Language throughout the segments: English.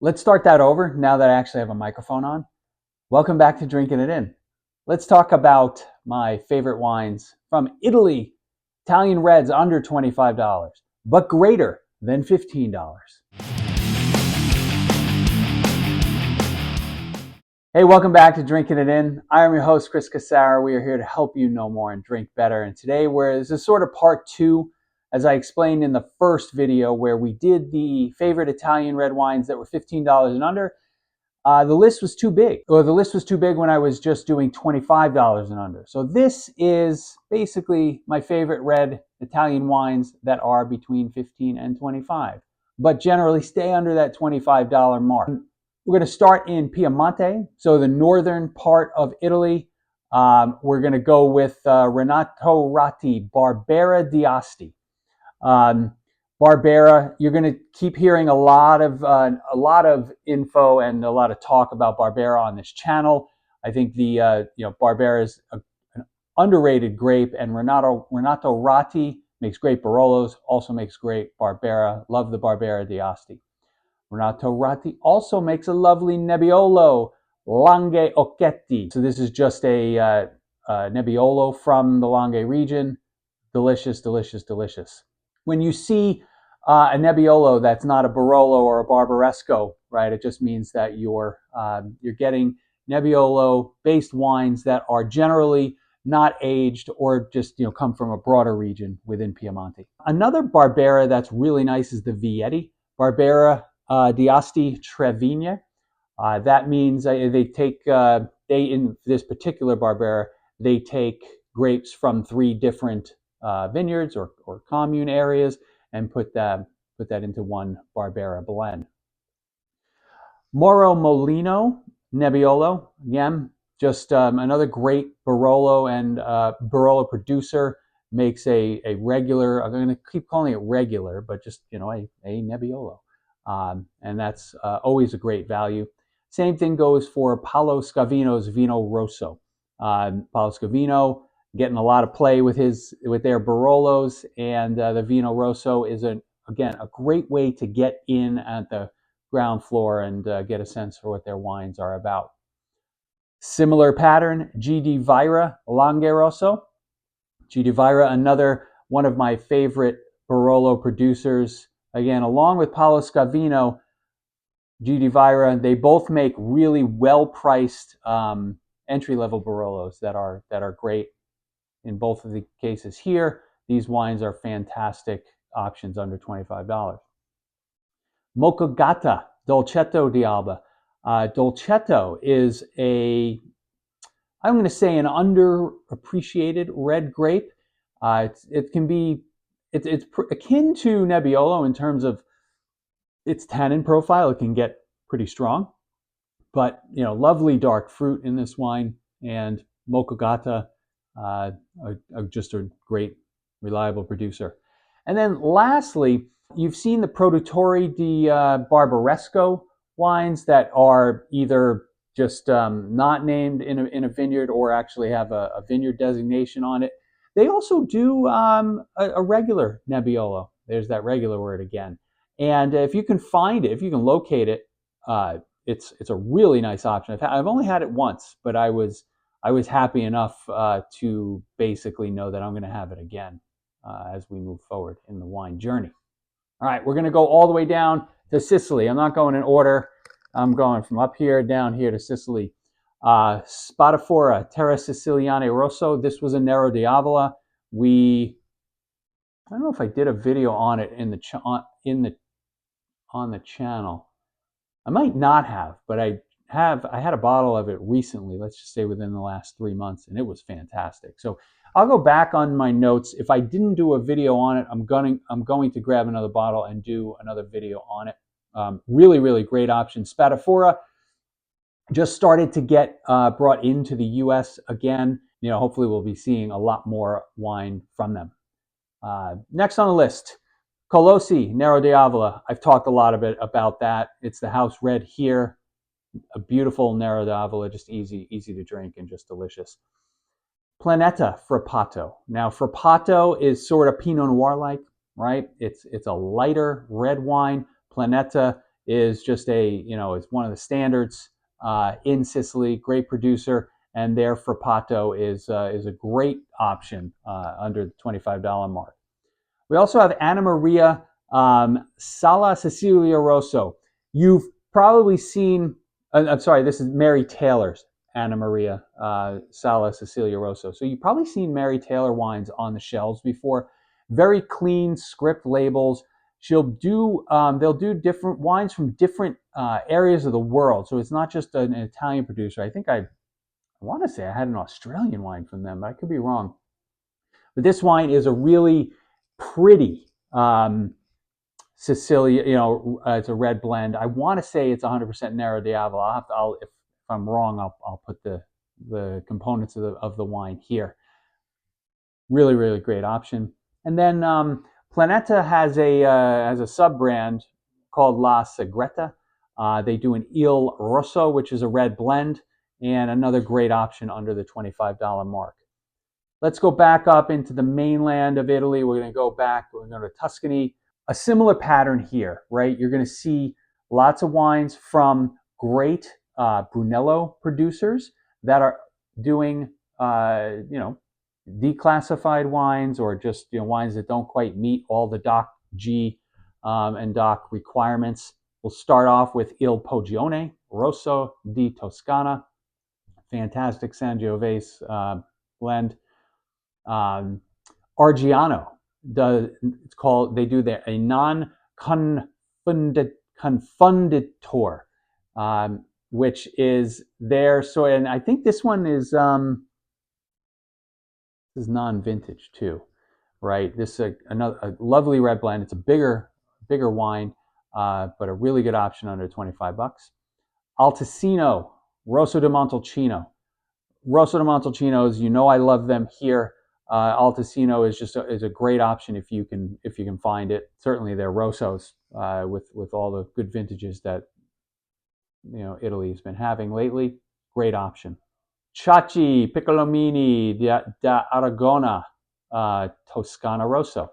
Let's start that over now that I actually have a microphone on. Welcome back to Drinking It In. Let's talk about my favorite wines from Italy. Italian reds under $25, but greater than $15. Hey, welcome back to Drinking It In. I am your host, Chris Cassara. We are here to help you know more and drink better. And today, this is sort of part two, as I explained in the first video, where we did the favorite Italian red wines that were $15 and under. The list was too big, or the list was too big when I was just doing $25 and under. So this is basically my favorite red Italian wines that are between $15 and $25, but generally stay under that $25 mark. We're going to start in Piemonte, so the northern part of Italy. We're going to go with Renato Ratti Barbera d'Asti. Barbera, you're going to keep hearing a lot of info and a lot of talk about Barbera on this channel. I think the Barbera is an underrated grape, and Renato Ratti makes great Barolos, also makes great Barbera. Love the Barbera d'Asti. Renato Ratti also makes a lovely Nebbiolo, Langhe Occhetti. So this is just a Nebbiolo from the Langhe region. Delicious, delicious, delicious. When you see a Nebbiolo that's not a Barolo or a Barbaresco, right? It just means that you're getting Nebbiolo-based wines that are generally not aged or just come from a broader region within Piemonte. Another Barbera that's really nice is the Vietti, Barbera d'Asti Trevigne. That means in this particular Barbera, they take grapes from 3 different vineyards or commune areas and put that into one Barbera blend. Moro Molino Nebbiolo, again, just another great Barolo and Barolo producer, makes a regular, I'm going to keep calling it regular, but just a Nebbiolo. And that's always a great value. Same thing goes for Paolo Scavino's Vino Rosso. Paolo Scavino getting a lot of play with their Barolos, and the Vino Rosso is again a great way to get in at the ground floor and get a sense for what their wines are about. Similar pattern, GD Vira Langhe Rosso. GD Vira, another one of my favorite Barolo producers. Again, along with Paolo Scavino, GD Vira, they both make really well-priced entry-level Barolos that are great. In both of the cases here, these wines are fantastic options under $25. Mocogata Dolcetto d'Alba. Dolcetto is I'm going to say an underappreciated red grape. It's akin to Nebbiolo in terms of its tannin profile. It can get pretty strong, but lovely dark fruit in this wine, and Mocogata, just a great, reliable producer. And then lastly, you've seen the Produttori di Barbaresco wines that are either just not named in a vineyard or actually have a vineyard designation on it. They also do a regular Nebbiolo. There's that regular word again. And if you can find it, if you can locate it, it's a really nice option. I've only had it once, but I was happy enough to basically know that I'm going to have it again as we move forward in the wine journey. All right, we're going to go all the way down to Sicily. I'm not going in order. I'm going from up here down here to Sicily. Spadafora Terra Siciliane Rosso. This was a Nero d'Avola. I don't know if I did a video on it on the channel. I might not have, but I had a bottle of it recently, let's just say within the last 3 months, and it was fantastic. So I'll go back on my notes. If I didn't do a video on it, I'm going to grab another bottle and do another video on it. Really, really great option. Spadafora just started to get brought into the U.S. again. Hopefully we'll be seeing a lot more wine from them. Next on the list, Colossi Nero d'Avola. I've talked a lot about that. It's the house red here. A beautiful Nero d'Avola, just easy to drink and just delicious. Planeta Frappato. Now, Frappato is sort of Pinot Noir-like, right? It's a lighter red wine. Planeta is just it's one of the standards in Sicily. Great producer, and their Frappato is a great option under the $25 mark. We also have Anna Maria Sala Sicilia Rosso. You've probably seen, I'm sorry, this is Mary Taylor's Anna Maria Sala Sicilia Rosso. So you've probably seen Mary Taylor wines on the shelves before. Very clean script labels. They'll do different wines from different areas of the world. So it's not just an Italian producer. I want to say I had an Australian wine from them, but I could be wrong. But this wine is a really pretty Sicilia, it's a red blend. I want to say it's 100% Nero d'Avola. If I'm wrong, I'll put the components of the wine here. Really, really great option. And then Planeta has a sub brand called La Segreta. They do an Il Rosso, which is a red blend, and another great option under the $25 mark. Let's go back up into the mainland of Italy. We're going to go back. We're going to Tuscany. A similar pattern here, right? You're going to see lots of wines from great Brunello producers that are doing, declassified wines or just wines that don't quite meet all the DOC G and DOC requirements. We'll start off with Il Poggione Rosso di Toscana, fantastic Sangiovese blend. Argiano they do a non-confunditor, which is their sort, and I think this one is non-vintage too, right? This is a lovely red blend. It's a bigger wine, but a really good option under $25. Alticino Rosso di Montalcino. Rosso di Montalcinos, I love them here. Alticino is a great option if you can find it. Certainly their Rossos with all the good vintages that Italy's been having lately. Great option. Ciacci Piccolomini da Aragona Toscana Rosso.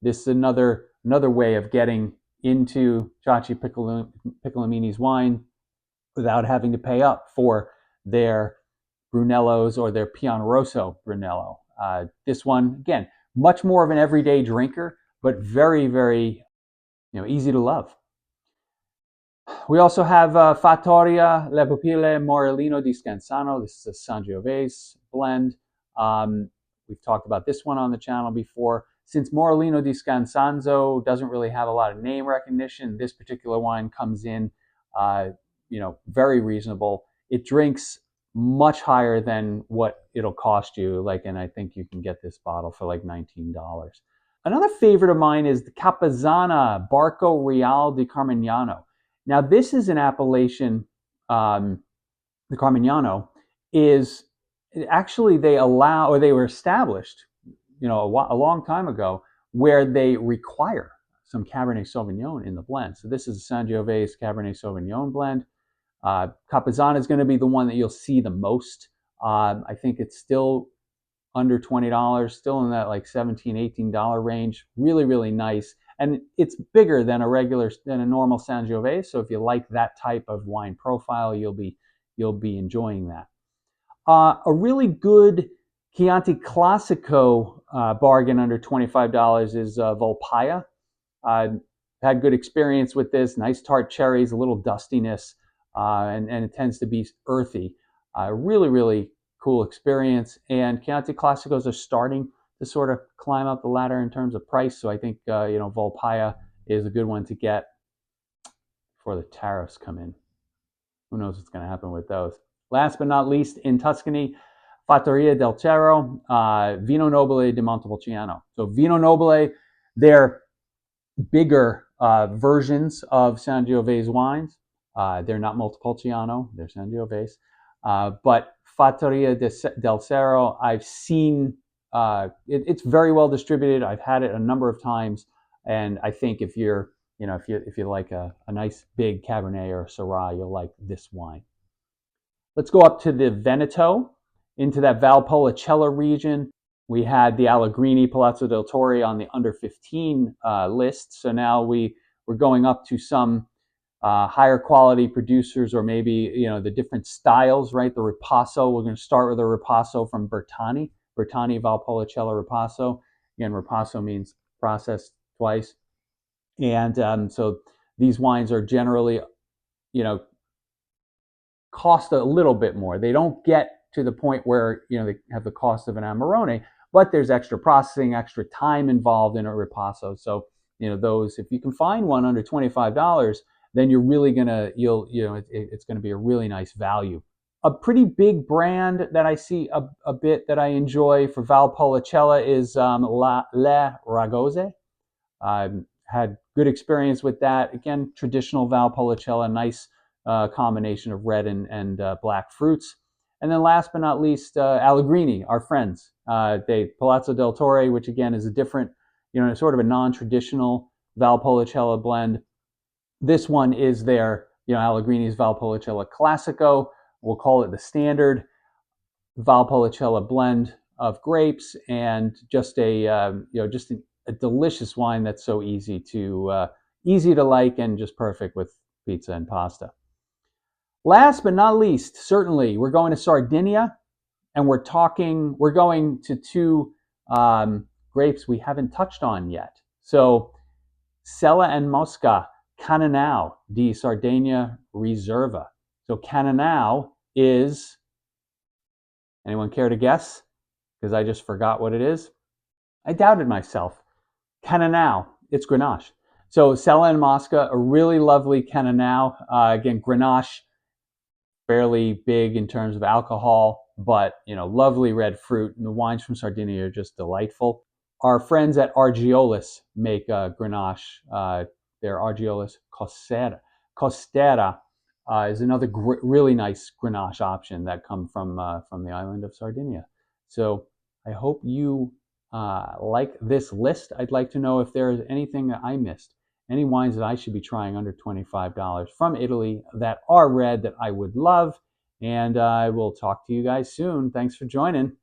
This is another way of getting into Ciacci Piccolomini's wine without having to pay up for their Brunellos or their Pian Rosso Brunello. This one, again, much more of an everyday drinker, but very, very easy to love. We also have Fattoria Le Pupille Morellino di Scansano. This is a Sangiovese blend. We've talked about this one on the channel before. Since Morellino di Scansanzo doesn't really have a lot of name recognition, this particular wine comes in, very reasonable. It drinks much higher than what it'll cost you. And I think you can get this bottle for like $19. Another favorite of mine is the Capazana Barco Real di Carmignano. Now this is an appellation, the Carmignano is actually they were established, a long time ago, where they require some Cabernet Sauvignon in the blend. So this is a Sangiovese Cabernet Sauvignon blend. Capazana is going to be the one that you'll see the most. I think it's still under $20, still in that like $17, $18 range. Really, really nice. And it's bigger than a normal Sangiovese. So if you like that type of wine profile, you'll be enjoying that. A really good Chianti Classico bargain under $25 is Valpolicella. Had good experience with this. Nice tart cherries, a little dustiness. And it tends to be earthy. Really, really cool experience. And Chianti Classicos are starting to sort of climb up the ladder in terms of price. So I think, Valpolicella is a good one to get before the tariffs come in. Who knows what's going to happen with those. Last but not least, in Tuscany, Fattoria del Cerro, Vino Nobile di Montepulciano. So Vino Nobile, they're bigger versions of Sangiovese wines. They're not Montepulciano, they're Sangiovese. But Fattoria del Cerro, I've seen, it's very well distributed. I've had it a number of times. And I think if you like a nice big Cabernet or Syrah, you'll like this wine. Let's go up to the Veneto, into that Valpolicella region. We had the Allegrini Palazzo del Torre on the under 15 list. So now we're going up to some higher quality producers, or maybe the different styles, right? The Ripasso. We're going to start with a Ripasso from Bertani, Valpolicella Ripasso. Again, Ripasso means processed twice, and so these wines are generally, cost a little bit more. They don't get to the point where they have the cost of an Amarone, but there's extra processing, extra time involved in a Ripasso. So those, if you can find one under $25, then you're really gonna it's gonna be a really nice value. A pretty big brand that I see a bit that I enjoy for Valpolicella is Le Ragose. I've had good experience with that. Again, traditional Valpolicella, nice combination of red and black fruits. And then last but not least, Allegrini, our friends. They Palazzo del Torre, which again is a different, sort of a non-traditional Valpolicella blend. This one is their, Allegrini's Valpolicella Classico. We'll call it the standard Valpolicella blend of grapes, and just a delicious wine that's so easy to like, and just perfect with pizza and pasta. Last but not least, certainly, we're going to Sardinia, and we're going to two grapes we haven't touched on yet. So, Sella and Mosca Cannonau di Sardegna Riserva. So, Cannonau is, anyone care to guess? Because I just forgot what it is. I doubted myself. Cannonau, it's Grenache. So Sella and Mosca, a really lovely Cannonau. Again, Grenache, fairly big in terms of alcohol, but lovely red fruit. And the wines from Sardinia are just delightful. Our friends at Argiolis make Grenache. Their Argiolis Costera is another really nice Grenache option that come from the island of Sardinia. So I hope you like this list. I'd like to know if there's anything that I missed, any wines that I should be trying under $25 from Italy that are red that I would love. And I will talk to you guys soon. Thanks for joining.